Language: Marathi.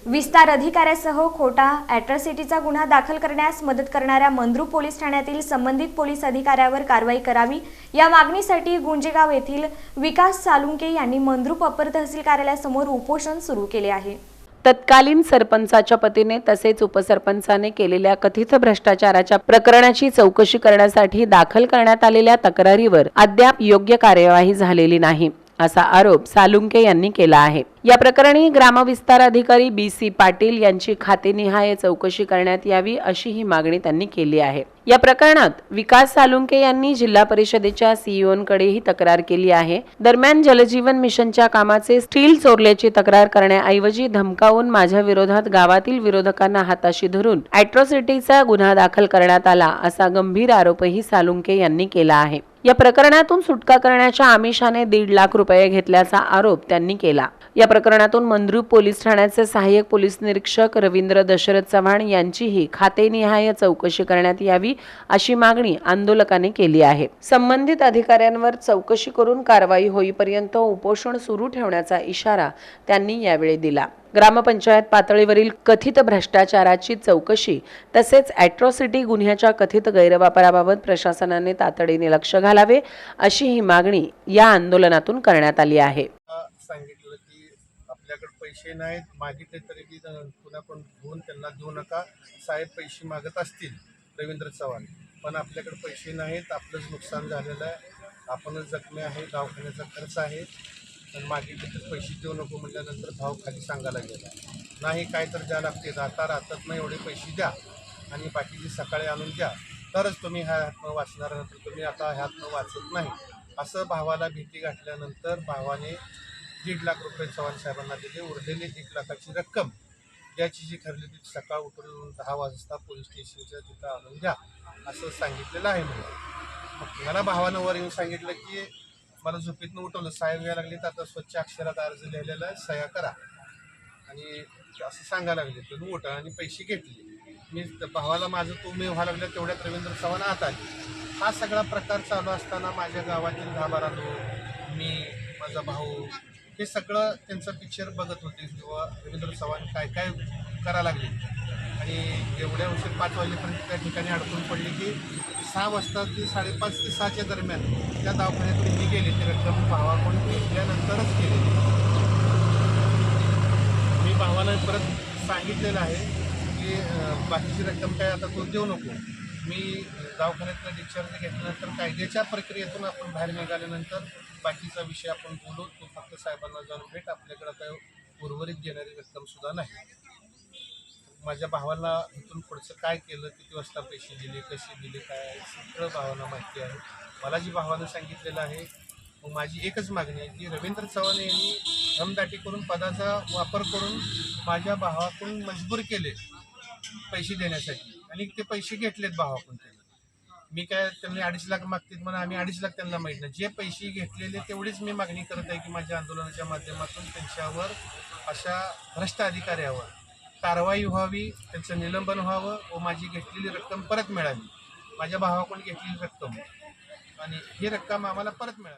विस्तार अधिकाऱ्यासह खोटा अॅट्रॉसिटीचा गुन्हा दाखल करण्यास मदत करणाऱ्या मंद्रुप पोलीस ठाण्यातील संबंधित पोलीस अधिकाऱ्यावर कारवाई करावी या मागणीसाठी गुंजेगाव येथील विकास सालुंके यांनी मंद्रुप अपर तहसील कार्यालयासमोर उपोषण सुरू केले आहे। तत्कालीन सरपंचाच्या पतीने तसेच उपसरपंचाने केलेल्या कथित भ्रष्टाचाराच्या प्रकरणाची चौकशी करण्यासाठी दाखल करण्यात आलेल्या तक्रारीवर अद्याप योग्य कार्यवाही झालेली नाही असा आरोप सालुंके यांनी केला आहे। या प्रकरणी ग्रामविस्तार अधिकारी BC पाटील यांची खातेनिहाय चौकशी करण्यात यावी अशी ही मागणी त्यांनी केली आहे। या प्रकरणात विकास सालुंके यांनी जिल्हा परिषदेच्या CEOंकडेही तक्रार केली आहे। दरम्यान जलजीवन मिशनच्या कामाचे स्टील चोरल्याची तक्रार करण्याऐवजी धमकावून माझ्या विरोधात गावातील विरोधकांना हाताशी धरून अॅट्रॉसिटीचा गुन्हा दाखल करण्यात आला असा गंभीर आरोपही सालुंके यांनी केला आहे। या प्रकरणातून सुटका करण्याच्या आमिषाने 1.5 लाख रुपये घेतल्याचा आरोप त्यांनी केला। या प्रकरणातून मंद्रुप पोलीस ठाण्याचे सहाय्यक पोलीस निरीक्षक रवींद्र दशरथ चव्हाण यांचीही खातेनिहाय चौकशी करण्यात यावी अशी मागणी आंदोलकांनी केली आहे। संबंधित अधिकाऱ्यांवर चौकशी करून कारवाई होईपर्यंत उपोषण सुरू ठेवण्याचा इशारा त्यांनी यावेळी दिला। ग्रामपंचायत पातळीवरील कथित भ्रष्टाचाराची चौकशी तसेच अॅट्रॉसिटी गुन्ह्याच्या कथित गैरवापराबाबत प्रशासनाने तातडीने लक्ष घालावे अशी ही मागणी या आंदोलनातून करण्यात आली आहे। सांगितलं की आपल्याकडे पैसे नाहीत, मागितले तरी बी पुन्हा कोण घेऊन त्यांना देऊ नका, साहेब पैसे मागत असतील रवींद्र चव्हाण, पण आपल्याकडे पैसे नाहीत, आपलंच नुकसान झालेलं आहे, आपणच जखमी आहे, दवाखान्याचा खर्च आहे, पण मागितले तर पैसे देऊ नको म्हटल्यानंतर भाव खाली सांगायला गेला नाही, काय तर द्या लागते, राहतात ना एवढे पैसे द्या आणि बाकीचे सकाळी आणून द्या तरच तुम्ही ह्यातनं वाचणार, नंतर तुम्ही आता ह्यातनं वाचत नाही असं भावाला भीती घातल्यानंतर भावाने 1.5 लाख रुपये चव्हाण साहेबांना दिले। उरलेली 1 लाखाची रक्कम द्यायची जी ठरली ती सकाळ उठून 10 वाजता पोलीस स्टेशनच्या तिथं आणून द्या असं सांगितलेलं आहे। मग मला भावानं वर येऊन सांगितलं की मला झोपेतनं उठवलं, साहेब यायला लागले तर आता स्वच्छ अक्षरात अर्ज लिहिलेला आहे, सह्या करा आणि असं सांगायला लागले, तर उठा आणि पैसे घेतले। मी भावाला माझं तुम्ही व्हायला लागलं तेवढ्यात रवींद्र चव्हाण आत आले। हा सगळा प्रकार चालू असताना माझ्या गावातील 10-12 लोक, मी, माझा भाऊ हे सगळं त्यांचा पिक्चर बघत होते किंवा रवींद्र चव्हाण काय काय करायला लागले आणि एवढ्या उशीर 5 वाजेपर्यंत त्या ठिकाणी अडकून पडले की 6 वाजता ते 5:30 ते 6च्या दरम्यान त्या दवाखान्यातून मी गेले, ते रक्कम भावाकडून घेतल्यानंतरच केले। मी भावाला परत सांगितलेलं आहे की बाकीची रक्कम काय आता तू देऊ नको, मी दवाखान्यातलं डिस्चार्ज घेतल्यानंतर कायद्याच्या प्रक्रियेतून आपण बाहेर निघाल्यानंतर बाकीचा विषय आपण बोलू, तो फक्त साहेबांना जाऊन भेट, आपल्याकडं काय उर्वरित देणारी रक्कमसुद्धा नाही। माझ्या भावाला इथून पुढचं काय केलं, किती वाजता पैसे दिले, कसे दिले, काय सगळं भावाला माहिती आहे। मला जी भावानं सांगितलेलं आहे, मग माझी एकच मागणी आहे की रवींद्र चव्हाण यांनी दमदाटी करून पदाचा वापर करून माझ्या भावाकडून मजबूर केले पैसे देण्यासाठी आणि ते पैसे घेतलेत भावाकडून। मी काय त्यांनी 2.5 लाख मागतील म्हणून आम्ही 2.5 लाख त्यांना माहीत नाही, जे पैसे घेतलेले तेवढीच मी मागणी करत आहे की माझ्या आंदोलनाच्या माध्यमातून त्यांच्यावर अशा भ्रष्ट अधिकाऱ्यावर कारवाई व्हावी, त्यांचं निलंबन व्हावं व माझी घेतलेली रक्कम परत मिळावी, माझ्या भावाकडून घेतलेली रक्कम आणि ही रक्कम आम्हाला परत मिळावी।